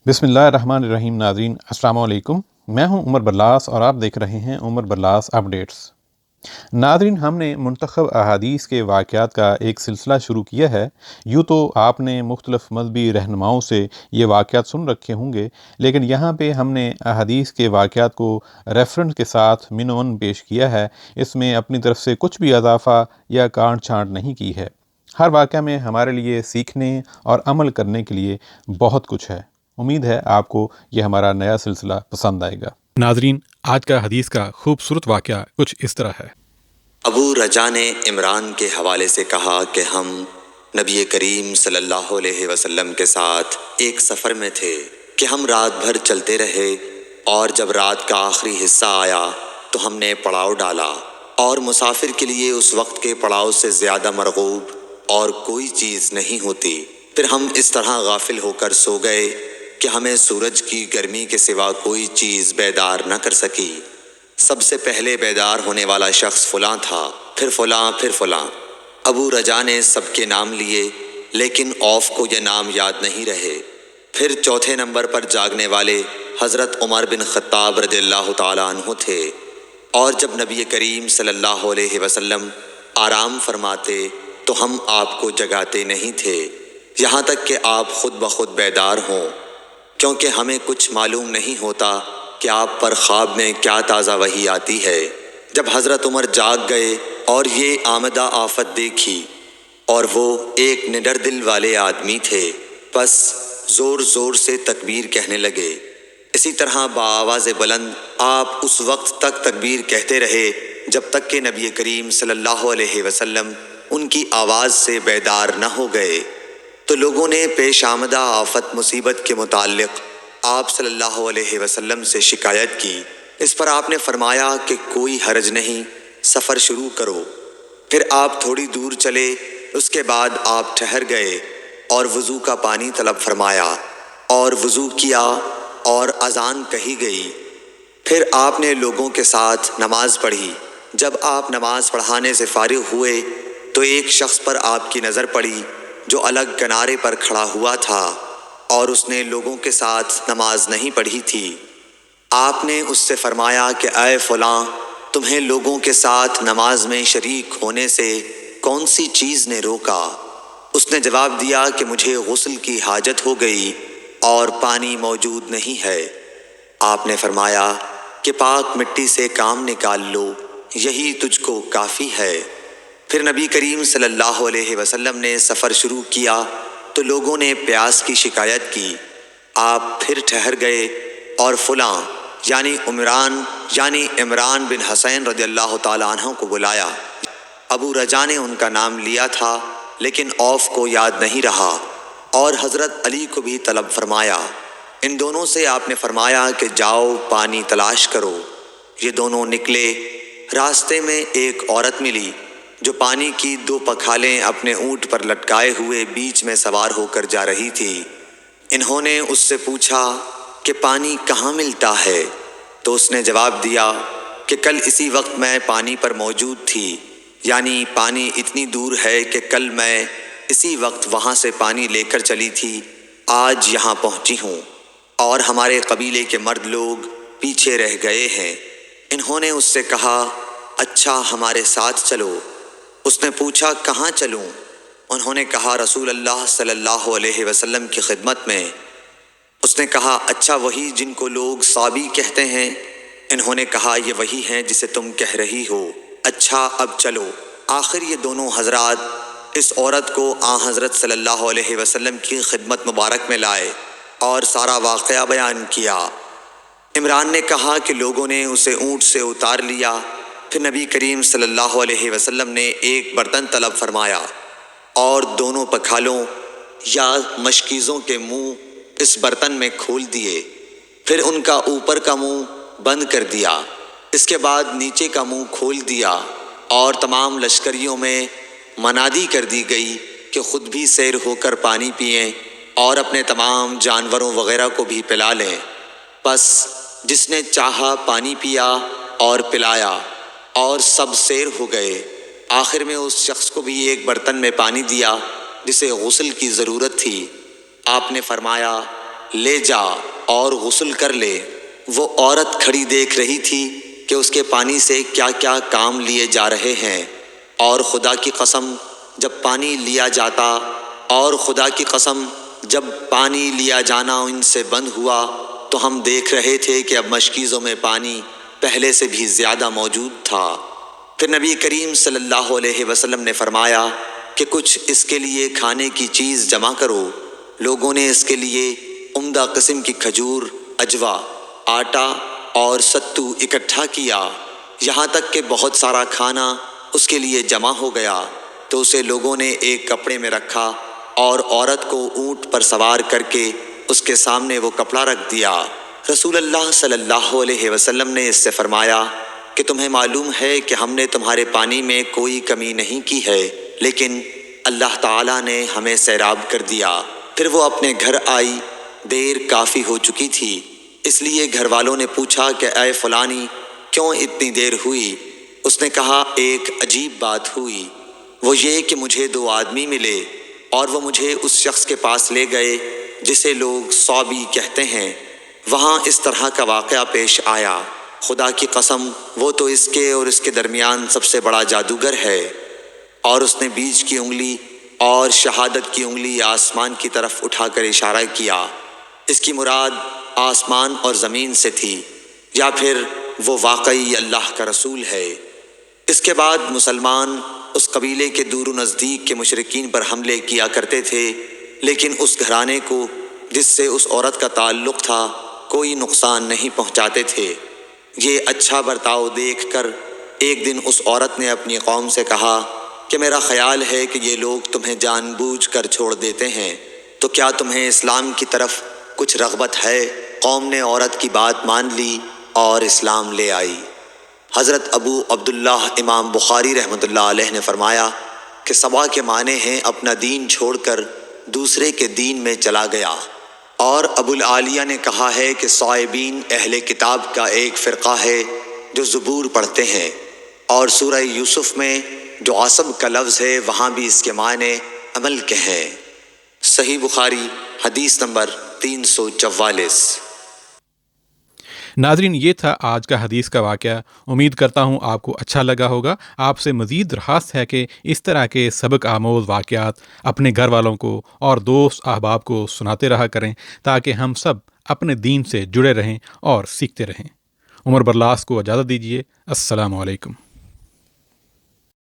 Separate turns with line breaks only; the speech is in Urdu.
بسم اللہ الرحمن الرحیم۔ ناظرین السلام علیکم، میں ہوں عمر برلاس اور آپ دیکھ رہے ہیں عمر برلاس اپڈیٹس۔ ناظرین، ہم نے منتخب احادیث کے واقعات کا ایک سلسلہ شروع کیا ہے۔ یوں تو آپ نے مختلف مذہبی رہنماؤں سے یہ واقعات سن رکھے ہوں گے، لیکن یہاں پہ ہم نے احادیث کے واقعات کو ریفرنس کے ساتھ منون پیش کیا ہے۔ اس میں اپنی طرف سے کچھ بھی اضافہ یا کاٹ چھانٹ نہیں کی ہے۔ ہر واقعہ میں ہمارے لیے سیکھنے اور عمل کرنے کے لیے بہت کچھ ہے۔ امید ہے آپ کو یہ ہمارا نیا سلسلہ پسند آئے گا۔ ناظرین، آج کا حدیث کا خوبصورت واقعہ کچھ اس طرح ہے۔
ابو رجا نے عمران کے حوالے سے کہا کہ ہم نبی کریم صلی اللہ علیہ وسلم کے ساتھ ایک سفر میں تھے کہ ہم رات بھر چلتے رہے، اور جب رات کا آخری حصہ آیا تو ہم نے پڑاؤ ڈالا، اور مسافر کے لیے اس وقت کے پڑاؤ سے زیادہ مرغوب اور کوئی چیز نہیں ہوتی۔ پھر ہم اس طرح غافل ہو کر سو گئے کہ ہمیں سورج کی گرمی کے سوا کوئی چیز بیدار نہ کر سکی۔ سب سے پہلے بیدار ہونے والا شخص فلاں تھا، پھر فلاں، پھر فلاں۔ ابو رجا نے سب کے نام لیے، لیکن اوف کو یہ نام یاد نہیں رہے۔ پھر چوتھے نمبر پر جاگنے والے حضرت عمر بن خطاب رضی اللہ تعالیٰ عنہ تھے، اور جب نبی کریم صلی اللہ علیہ وسلم آرام فرماتے تو ہم آپ کو جگاتے نہیں تھے، یہاں تک کہ آپ خود بخود بیدار ہوں، کیونکہ ہمیں کچھ معلوم نہیں ہوتا کہ آپ پر خواب میں کیا تازہ وحی آتی ہے۔ جب حضرت عمر جاگ گئے اور یہ آمدہ آفت دیکھی، اور وہ ایک نڈر دل والے آدمی تھے، بس زور زور سے تکبیر کہنے لگے۔ اسی طرح بآواز بلند آپ اس وقت تک تکبیر کہتے رہے جب تک کہ نبی کریم صلی اللہ علیہ وسلم ان کی آواز سے بیدار نہ ہو گئے۔ تو لوگوں نے پیش آمدہ آفت مصیبت کے متعلق آپ صلی اللہ علیہ وسلم سے شکایت کی۔ اس پر آپ نے فرمایا کہ کوئی حرج نہیں، سفر شروع کرو۔ پھر آپ تھوڑی دور چلے، اس کے بعد آپ ٹھہر گئے اور وضو کا پانی طلب فرمایا، اور وضو کیا اور اذان کہی گئی۔ پھر آپ نے لوگوں کے ساتھ نماز پڑھی۔ جب آپ نماز پڑھانے سے فارغ ہوئے تو ایک شخص پر آپ کی نظر پڑی جو الگ کنارے پر کھڑا ہوا تھا، اور اس نے لوگوں کے ساتھ نماز نہیں پڑھی تھی۔ آپ نے اس سے فرمایا کہ اے فلاں، تمہیں لوگوں کے ساتھ نماز میں شریک ہونے سے کون سی چیز نے روکا؟ اس نے جواب دیا کہ مجھے غسل کی حاجت ہو گئی اور پانی موجود نہیں ہے۔ آپ نے فرمایا کہ پاک مٹی سے کام نکال لو، یہی تجھ کو کافی ہے۔ پھر نبی کریم صلی اللہ علیہ وسلم نے سفر شروع کیا تو لوگوں نے پیاس کی شکایت کی۔ آپ پھر ٹھہر گئے اور فلاں یعنی عمران بن حسین رضی اللہ تعالیٰ عنہ کو بلایا۔ ابو رجا نے ان کا نام لیا تھا، لیکن اوف کو یاد نہیں رہا، اور حضرت علی کو بھی طلب فرمایا۔ ان دونوں سے آپ نے فرمایا کہ جاؤ پانی تلاش کرو۔ یہ دونوں نکلے۔ راستے میں ایک عورت ملی جو پانی کی 2 پکھالیں اپنے اونٹ پر لٹکائے ہوئے بیچ میں سوار ہو کر جا رہی تھی۔ انہوں نے اس سے پوچھا کہ پانی کہاں ملتا ہے؟ تو اس نے جواب دیا کہ کل اسی وقت میں پانی پر موجود تھی، یعنی پانی اتنی دور ہے کہ کل میں اسی وقت وہاں سے پانی لے کر چلی تھی، آج یہاں پہنچی ہوں، اور ہمارے قبیلے کے مرد لوگ پیچھے رہ گئے ہیں۔ انہوں نے اس سے کہا اچھا ہمارے ساتھ چلو۔ اس نے پوچھا کہاں چلوں؟ انہوں نے کہا رسول اللہ صلی اللہ علیہ وسلم کی خدمت میں۔ اس نے کہا اچھا وہی جن کو لوگ صابی کہتے ہیں؟ انہوں نے کہا یہ وہی ہیں جسے تم کہہ رہی ہو۔ اچھا اب چلو۔ آخر یہ دونوں حضرات اس عورت کو حضرت صلی اللہ علیہ وسلم کی خدمت مبارک میں لائے اور سارا واقعہ بیان کیا۔ عمران نے کہا کہ لوگوں نے اسے اونٹ سے اتار لیا۔ پھر نبی کریم صلی اللہ علیہ وسلم نے ایک برتن طلب فرمایا اور دونوں پکھالوں یا مشکیزوں کے منہ اس برتن میں کھول دیے۔ پھر ان کا اوپر کا منہ بند کر دیا، اس کے بعد نیچے کا منہ کھول دیا، اور تمام لشکریوں میں منادی کر دی گئی کہ خود بھی سیر ہو کر پانی پئیں اور اپنے تمام جانوروں وغیرہ کو بھی پلا لیں۔ بس جس نے چاہا پانی پیا اور پلایا، اور سب سیر ہو گئے۔ آخر میں اس شخص کو بھی ایک برتن میں پانی دیا جسے غسل کی ضرورت تھی۔ آپ نے فرمایا لے جا اور غسل کر لے۔ وہ عورت کھڑی دیکھ رہی تھی کہ اس کے پانی سے کیا کیا کام لیے جا رہے ہیں، اور خدا کی قسم جب پانی لیا جانا ان سے بند ہوا تو ہم دیکھ رہے تھے کہ اب مشکیزوں میں پانی پہلے سے بھی زیادہ موجود تھا۔ پھر نبی کریم صلی اللہ علیہ وسلم نے فرمایا کہ کچھ اس کے لیے کھانے کی چیز جمع کرو۔ لوگوں نے اس کے لیے عمدہ قسم کی کھجور، اجوا، آٹا اور ستو اکٹھا کیا، یہاں تک کہ بہت سارا کھانا اس کے لیے جمع ہو گیا، تو اسے لوگوں نے ایک کپڑے میں رکھا اور عورت کو اونٹ پر سوار کر کے اس کے سامنے وہ کپڑا رکھ دیا۔ رسول اللہ صلی اللہ علیہ وسلم نے اس سے فرمایا کہ تمہیں معلوم ہے کہ ہم نے تمہارے پانی میں کوئی کمی نہیں کی ہے، لیکن اللہ تعالیٰ نے ہمیں سیراب کر دیا۔ پھر وہ اپنے گھر آئی، دیر کافی ہو چکی تھی، اس لیے گھر والوں نے پوچھا کہ اے فلانی کیوں اتنی دیر ہوئی؟ اس نے کہا ایک عجیب بات ہوئی، وہ یہ کہ مجھے 2 آدمی ملے اور وہ مجھے اس شخص کے پاس لے گئے جسے لوگ صوبی کہتے ہیں۔ وہاں اس طرح کا واقعہ پیش آیا، خدا کی قسم وہ تو اس کے اور اس کے درمیان سب سے بڑا جادوگر ہے۔ اور اس نے بیچ کی انگلی اور شہادت کی انگلی آسمان کی طرف اٹھا کر اشارہ کیا، اس کی مراد آسمان اور زمین سے تھی، یا پھر وہ واقعی اللہ کا رسول ہے۔ اس کے بعد مسلمان اس قبیلے کے دور و نزدیک کے مشرکین پر حملے کیا کرتے تھے، لیکن اس گھرانے کو جس سے اس عورت کا تعلق تھا کوئی نقصان نہیں پہنچاتے تھے۔ یہ اچھا برتاؤ دیکھ کر ایک دن اس عورت نے اپنی قوم سے کہا کہ میرا خیال ہے کہ یہ لوگ تمہیں جان بوجھ کر چھوڑ دیتے ہیں، تو کیا تمہیں اسلام کی طرف کچھ رغبت ہے؟ قوم نے عورت کی بات مان لی اور اسلام لے آئی۔ حضرت ابو عبداللہ امام بخاری رحمۃ اللہ علیہ نے فرمایا کہ سبا کے معنی ہیں اپنا دین چھوڑ کر دوسرے کے دین میں چلا گیا۔ اور ابو العالیہ نے کہا ہے کہ صائبین اہل کتاب کا ایک فرقہ ہے جو زبور پڑھتے ہیں، اور سورہ یوسف میں جو عصب کا لفظ ہے وہاں بھی اس کے معنی عمل کے ہیں۔ صحیح بخاری حدیث نمبر 344۔
ناظرین، یہ تھا آج کا حدیث کا واقعہ۔ امید کرتا ہوں آپ کو اچھا لگا ہوگا۔ آپ سے مزید درخواست ہے کہ اس طرح کے سبق آموز واقعات اپنے گھر والوں کو اور دوست احباب کو سناتے رہا کریں، تاکہ ہم سب اپنے دین سے جڑے رہیں اور سیکھتے رہیں۔ عمر برلاس کو اجازت دیجیے۔ السلام علیکم۔